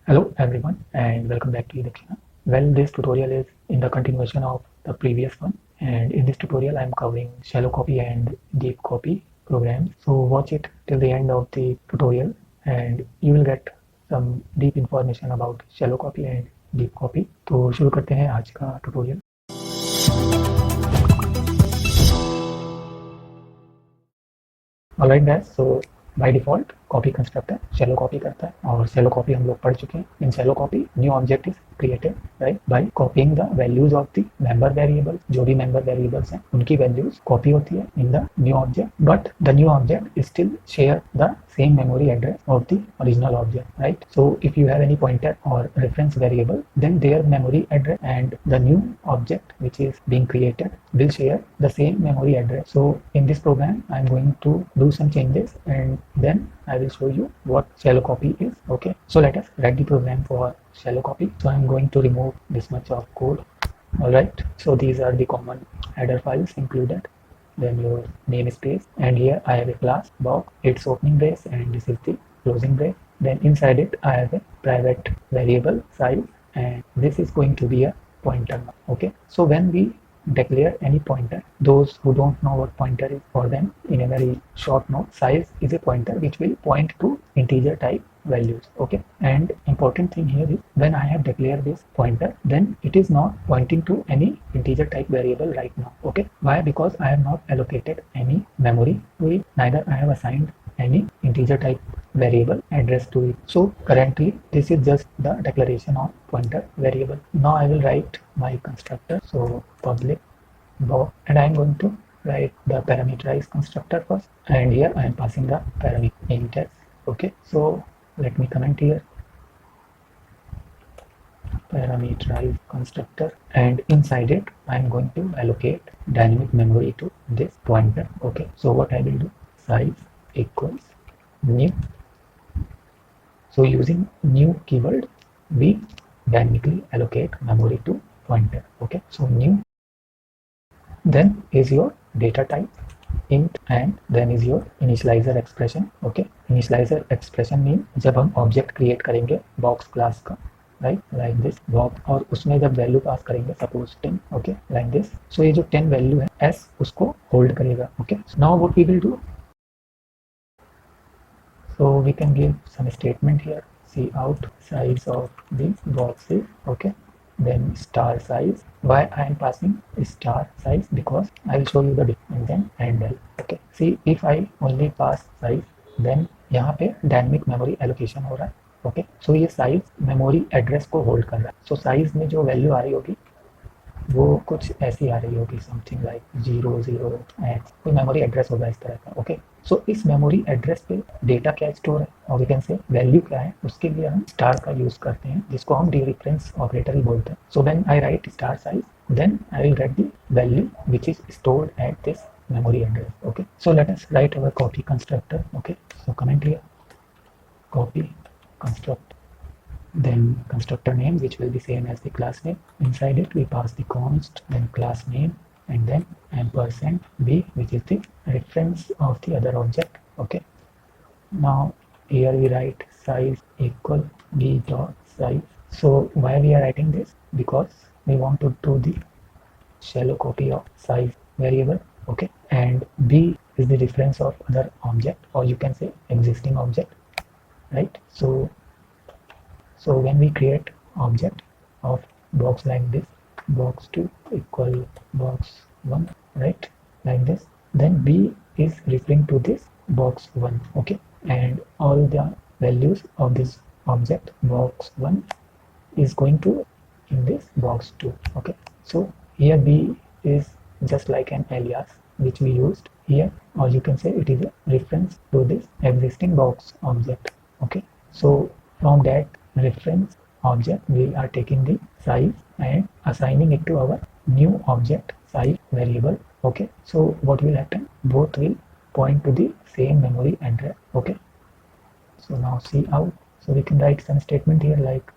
Hello everyone and welcome back to Edakshana. Well, this tutorial is in the continuation of the previous one, and in this tutorial I am covering shallow copy and deep copy programs. So watch it till the end of the tutorial and you will get some deep information about shallow copy and deep copy. तो शुरू करते हैं आज का tutorial. Alright guys, so by default copy constructor shallow copy करता है और shallow copy हम लोग पढ़ चुके हैं. In shallow copy new object is created right by copying the values of the member variable. जो भी मेंबर वेरिएबल्स हैं उनकी वैल्यूज कॉपी होती है in the new object, but the new object still share the same memory address of the original object, right? So if you have any pointer or reference variable, then their memory address and the new object which is being created will share the same memory address. So in this program I'm going to do some changes and then I will show you what shallow copy is. Okay, so let us write the program for shallow copy. So I'm going to remove this much of code. All right, so these are the common header files included, then your namespace, and here I have a class box, its opening brace and this is the closing brace. Then inside it I have a private variable size and this is going to be a pointer. Okay, so when we declare any pointer, those who don't know what pointer is, for them in a very short note, size is a pointer which will point to integer type values. Okay, and important thing here is when I have declared this pointer, then it is not pointing to any integer type variable right now. Okay, why? Because I have not allocated any memory to it, neither I have assigned any integer type variable address to it. So currently this is just the declaration of pointer variable. Now I will write my constructor. So public box, and I am going to write the parameterized constructor first, and here I am passing the parameter int s. Okay, so let me comment here parameterized constructor, and inside it I am going to allocate dynamic memory to this pointer. Okay, so what I will do, size equals new. So using new keyword we dynamically allocate memory to pointer. Okay, so new, then is your data type int, and then is your initializer expression. Okay, initializer expression mean जब हम object create करेंगे box class का, right, like this box, और उसमें जब value pass करेंगे suppose 10. Okay, like this. So ये जो 10 वैल्यू है s उसको होल्ड करेगा. Okay, now what we will do, so we can give some statement here. See out size of these boxes. Okay, then star size. Why I am passing star size? Because I will show you the difference. Then handle. Okay, see if I only pass size, then यहाँ पे dynamic memory allocation हो रहा है. Okay, सो ये size memory address को hold कर रहा है. सो साइज में जो वैल्यू आ रही होगी वो कुछ ऐसी आ रही होगी, समथिंग लाइक 00x, कोई मेमोरी एड्रेस होगा इस तरह का. ओके, सो इस मेमोरी एड्रेस पे डेटा क्या स्टोर है और वी कैन से वैल्यू क्या है, उसके लिए हम स्टार का यूज करते हैं जिसको हम डीरेफरेंस ऑपरेटर ही बोलते हैं. So when I right star size, then I will get the value which is stored at this memory address. Okay, so let us write our copy constructor. Okay, so comment here copy construct, then constructor name which will be same as the class name. Inside it we pass the const, then class name, and then ampersand b which is the reference of the other object. Okay, now here we write size equal b dot size. So why we are writing this, because we want to do the shallow copy of size variable. Okay, and b is the reference of other object, or you can say existing object, right? So when we create object of box like this, box 2 equal box 1, right, like this, then b is referring to this box 1. Okay, and all the values of this object box 1 is going to in this box 2. Okay, so here b is just like an alias which we used here, or you can say it is a reference to this existing box object. Okay, so from that reference object we are taking the size and assigning it to our new object size variable. Okay, so what will happen, both will point to the same memory address. Okay, so now see out. So we can write some statement here like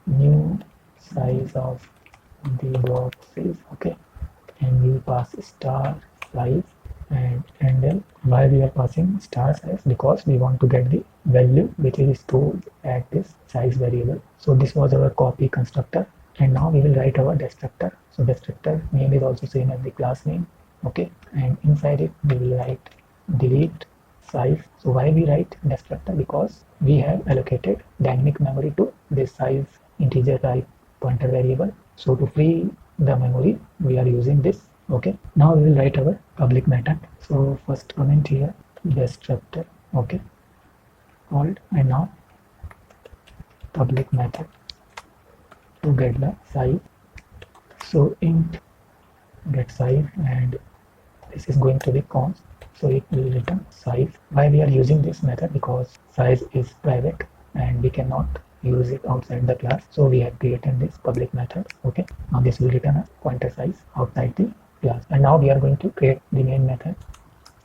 new size of the boxes. Okay, and we pass star size, and then why we are passing star size, because we want to get the value which is stored at this size variable. So this was our copy constructor, and now we will write our destructor. So destructor name is also same as the class name, okay, and inside it we will write delete size. So why we write destructor? Because we have allocated dynamic memory to this size integer type pointer variable. So to free the memory we are using this. Okay, now we will write our public method. So first comment here destructor, okay, called, and now public method to get the size. So int get size, and this is going to be const, so it will return size. Why we are using this method? Because size is private and we cannot use it outside the class, so we have created this public method. Okay, now this will return a pointer size outside the class, and now we are going to create the main method.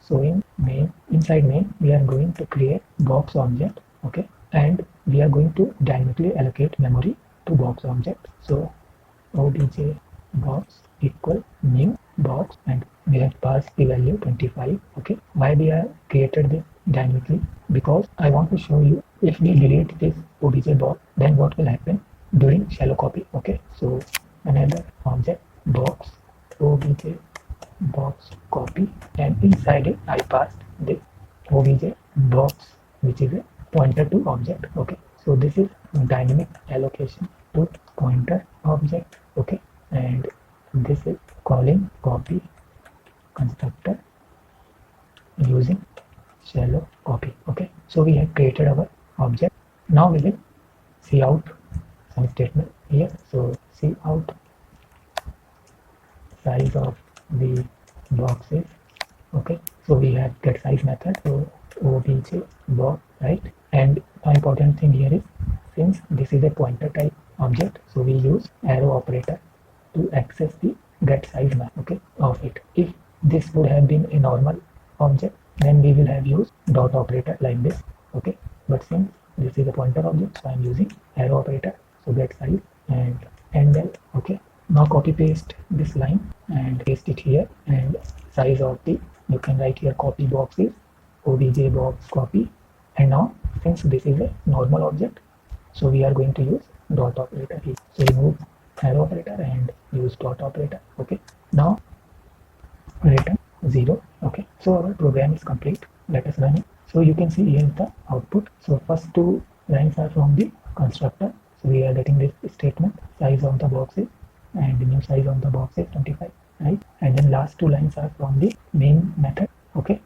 So in main, inside main, we are going to create box object, okay, and we are going to dynamically allocate memory to box object. So obj box equal new box, and we have passed the value 25. Okay, why we have created this dynamically? Because I want to show you, if we delete this obj box, then what will happen during shallow copy. Okay, so another object box obj box copy, and inside it I passed this obj box, which is a pointer to object. Okay, so this is dynamic allocation to pointer object. Okay, and this is calling copy constructor using shallow copy. Okay, so we have created our object. Now we will see out some statement here. So see out size of the boxes. Okay, so we have get size method, so obj box, right? And the important thing here is, since this is a pointer type object, so we use arrow operator to access the get size map, okay, of it. If this would have been a normal object, then we will have used dot operator like this. Okay, but since this is a pointer object, so I am using arrow operator. So get size and then okay, now copy paste this line and paste it here, and size of the, you can write here copy box is obj box copy. And now since this is a normal object, so we are going to use dot operator here. So remove arrow operator and use dot operator. Okay, now return 0. Okay, so our program is complete. Let us run it. So you can see here the output. So first two lines are from the constructor, so we are getting this statement, size of the boxes, and the new size of the box is 25, right? And then last two lines are from the main method. Okay,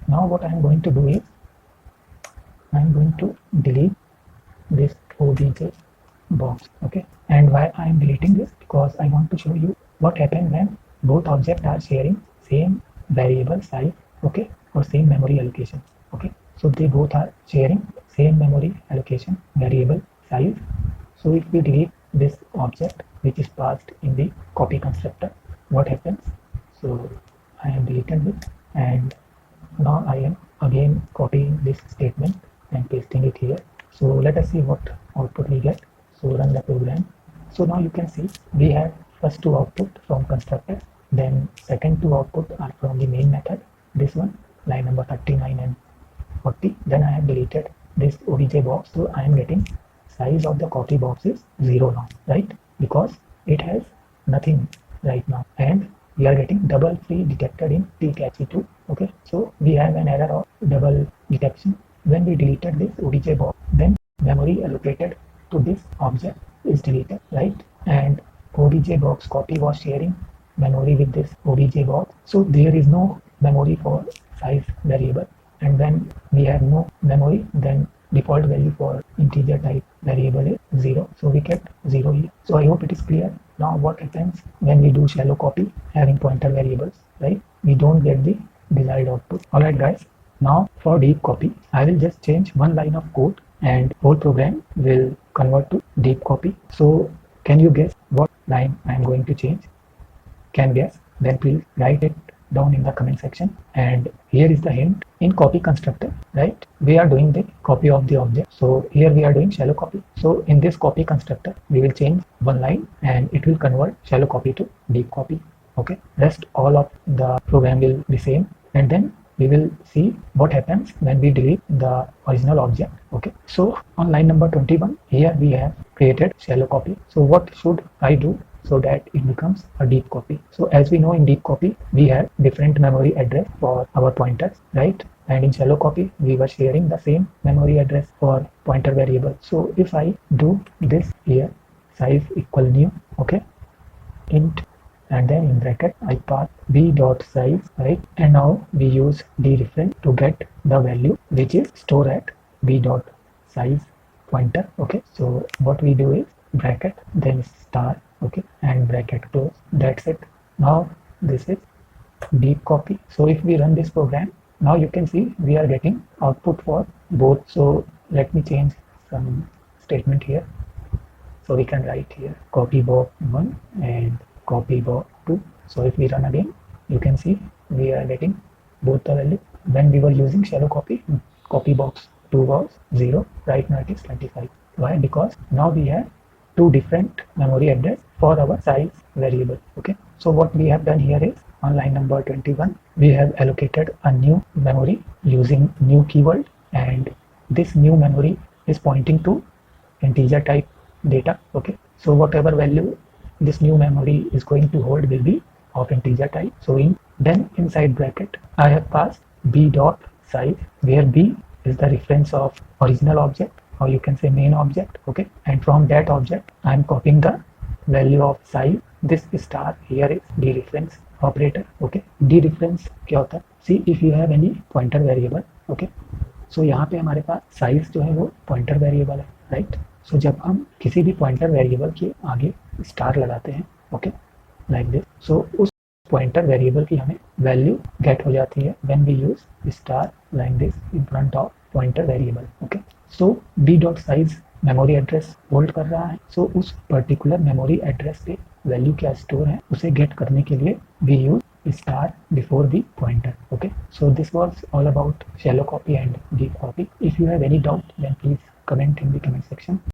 now what I am going to do is, I am going to delete this obj box. Okay, and why I am deleting this? Because I want to show you what happens when both objects are sharing same variable size, okay, or same memory allocation. Okay, so they both are sharing same memory allocation variable size. So if we delete this object which is passed in the copy constructor, what happens? So I am deleting this, and now I am again copying this statement and pasting it here. So let us see what output we get. So run the program. So now you can see we have first two output from constructor, then second two output are from the main method, this one line number 39 and 40. Then I have deleted this obj box, so I am getting size of the copy box is 0 now, right? Because it has nothing right now, and we are getting double free detected in tcache2. Okay, so we have an error of double detection. When we deleted this obj box, then memory allocated to this object is deleted, right? And obj box copy was sharing memory with this obj box, so there is no memory for size variable. And when we have no memory, then default value for integer type variable is 0, so we get 0 here. So I hope it is clear. Now what happens when we do shallow copy having pointer variables, right? We don't get the desired output. Alright guys, now for deep copy, I will just change one line of code and whole program will convert to deep copy. So can you guess what line I am going to change? Can guess? Then please write it down in the comment section. And here is the hint. In copy constructor, right, we are doing the copy of the object. So here we are doing shallow copy. So in this copy constructor, we will change one line and it will convert shallow copy to deep copy. Okay, rest all of the program will be same. and then we will see what happens when we delete the original object. Okay, so on line number 21 here we have created shallow copy. So what should I do so that it becomes a deep copy? So as we know, in deep copy we have different memory address for our pointers, right? And in shallow copy we were sharing the same memory address for pointer variable. So if I do this here, size equal new, okay, int, and then in bracket I pass b dot size, right? And now we use dereference to get the value which is stored at b dot size pointer. Okay, so what we do is bracket then star, okay, and bracket close. That's it. Now this is deep copy. So if we run this program, now you can see we are getting output for both. So let me change some statement here. So we can write here copy box 1 and copy box 2. So if we run again, you can see we are getting both the value. When we were using shallow copy, copy box 2 was 0, right now it is 25. Why? Because now we have two different memory address for our size variable. Okay, so what we have done here is on line number 21 we have allocated a new memory using new keyword, and this new memory is pointing to integer type data. Okay, so whatever value this new memory is going to hold will be of integer type. So then inside bracket I have passed b dot size, where b is the reference of original object, or you can say main object. Okay, and from that object I am copying the value of size. This star here is dereference operator. Okay, dereference क्या होता है? See, if you have any pointer variable, okay, सो यहाँ पे हमारे पास size जो है वो pointer variable है, राइट? सो जब हम किसी भी पॉइंटर वेरिएबल के आगे स्टार लगाते हैं, ओके, लाइक दिस, सो उस पॉइंटर वेरिएबल की हमें वैल्यू गेट हो जाती है when we use star like this in front of pointer variable. Okay, so b dot size memory address hold कर रहा है. सो उस पर्टिकुलर मेमोरी एड्रेस पे वैल्यू क्या स्टोर है उसे गेट करने के लिए we use star before the pointer. Okay, so this was all about shallow copy and deep copy. If you have any doubt, then please comment in the comment section.